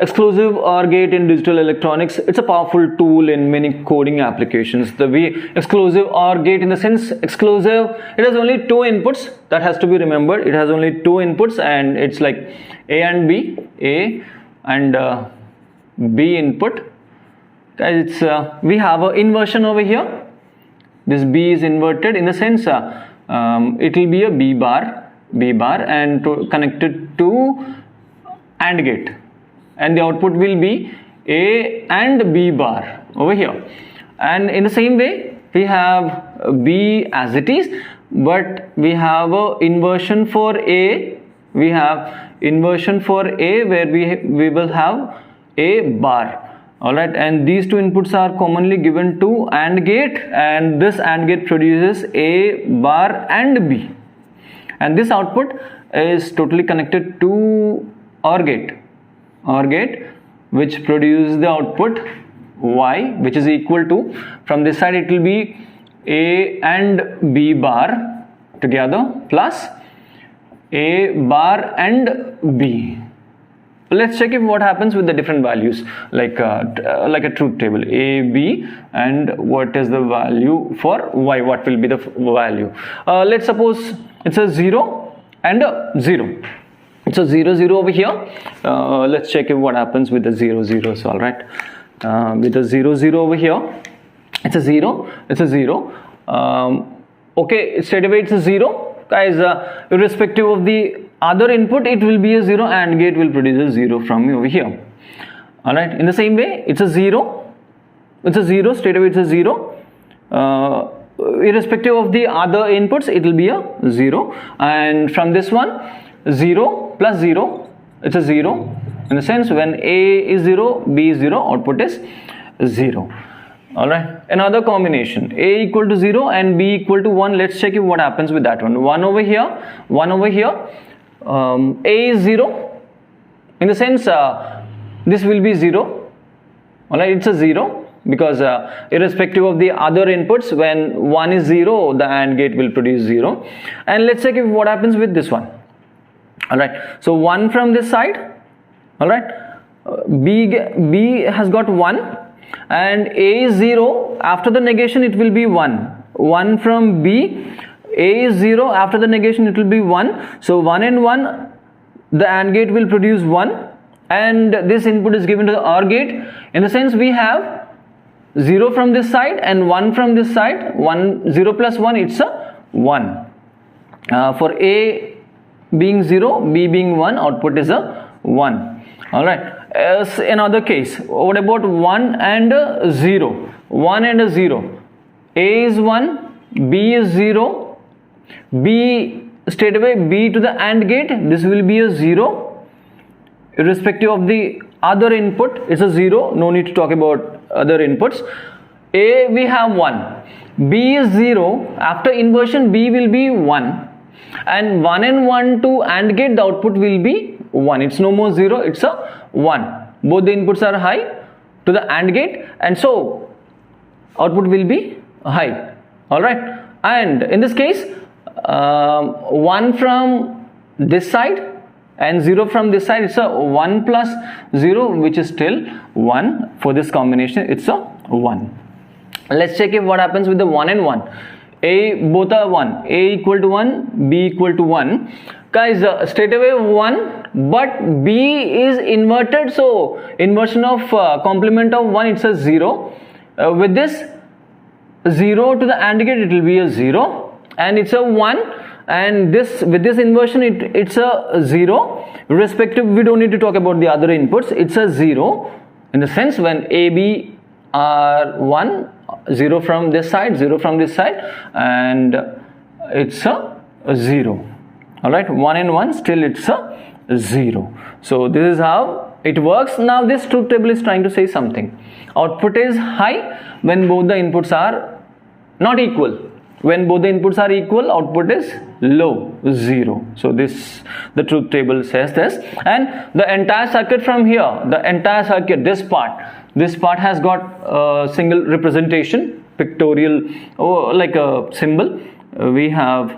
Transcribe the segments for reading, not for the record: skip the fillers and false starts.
Exclusive OR gate in digital electronics, it's a powerful tool in many coding applications. The exclusive OR gate, in the sense exclusive, it has only two inputs. That has to be remembered. It has only two inputs, and it's like A and B, A and B input. It's we have an inversion over here. This B is inverted, in the sense it will be a B bar, and connected to AND gate, and the output will be A and B bar over here. And in the same way, we have B as it is, but we have a inversion for A. We have inversion for A, where we will have A bar. Alright, and these two inputs are commonly given to AND gate, and this AND gate produces A bar and B, and this output is totally connected to OR gate, which produces the output Y, which is equal to, from this side it will be A and B bar together plus A bar and B. Let's check if what happens with the different values, like a truth table, A, B, and what is the value for Y, what will be the value. Let's suppose it's a 0 and a 0. It's a 0, 0 over here. Let's check if what happens with the 0, 0. So, alright, with the 0, 0 over here, it's a 0, it's a 0. Okay, straight away it's a 0. Guys, irrespective of the other input, it will be a 0, and gate will produce a 0 from over here. Alright, in the same way, it's a 0, straight away it's a 0. Irrespective of the other inputs, it will be a 0. And from this one, 0 plus 0, it's a 0. In the sense, when A is 0, B is 0, output is 0. Alright, another combination, A equal to 0 and B equal to 1. Let's check if what happens with that one. 1 over here, 1 over here. A is 0, in the sense this will be 0. Alright, it's a 0, because irrespective of the other inputs, when 1 is 0, the AND gate will produce 0. And let's check if what happens with this one. Alright, so 1 from this side. Alright, B has got 1, and A is 0. After the negation, it will be 1. 1 from B. A is 0, after the negation it will be 1. So 1 and 1, the AND gate will produce 1, and this input is given to the OR gate. In the sense, we have 0 from this side and 1 from this side. 0 plus 1, it's a 1. For A being 0, B being 1, output is a 1. Alright, as another case, what about 1 and a 0? 1 and a 0. A is 1, B is 0. B, straight away B to the AND gate, this will be a 0. Irrespective of the other input, it's a 0. No need to talk about other inputs. A, we have 1. B is 0. After inversion, B will be 1. And 1 and 1 to AND gate, the output will be 1. It's no more 0, it's a 1. Both the inputs are high to the AND gate, and so output will be high. Alright, and in this case, 1 from this side and 0 from this side, it's a 1 plus 0, which is still 1. For this combination, it's a 1. Let's check if what happens with the 1 and 1. A, both are 1. A equal to 1, B equal to 1. Guys, straight away 1, but B is inverted, so inversion of complement of 1, it's a 0. With this 0 to the AND gate, it will be a 0. And it's a 1, and this, with this inversion, it's a 0. Respective, we don't need to talk about the other inputs. It's a 0, in the sense, when A, B are 1, 0 from this side, 0 from this side, and it's a 0. Alright, 1 and 1, still it's a 0. So this is how it works. Now this truth table is trying to say something. Output is high when both the inputs are not equal. When both the inputs are equal, output is low, 0. So this, the truth table says this. And the entire circuit from here, the entire circuit, this part has got a single representation, pictorial, or like a symbol. We have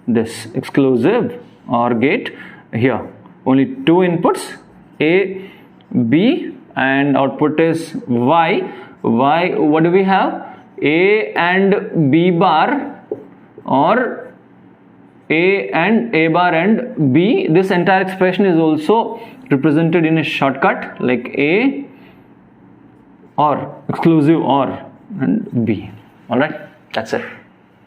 this exclusive OR gate here. Only two inputs, A B, and output is Y. What do we have? A and B bar, or A and A bar and B. This entire expression is also represented in a shortcut like A or exclusive OR and B. Alright, that's it.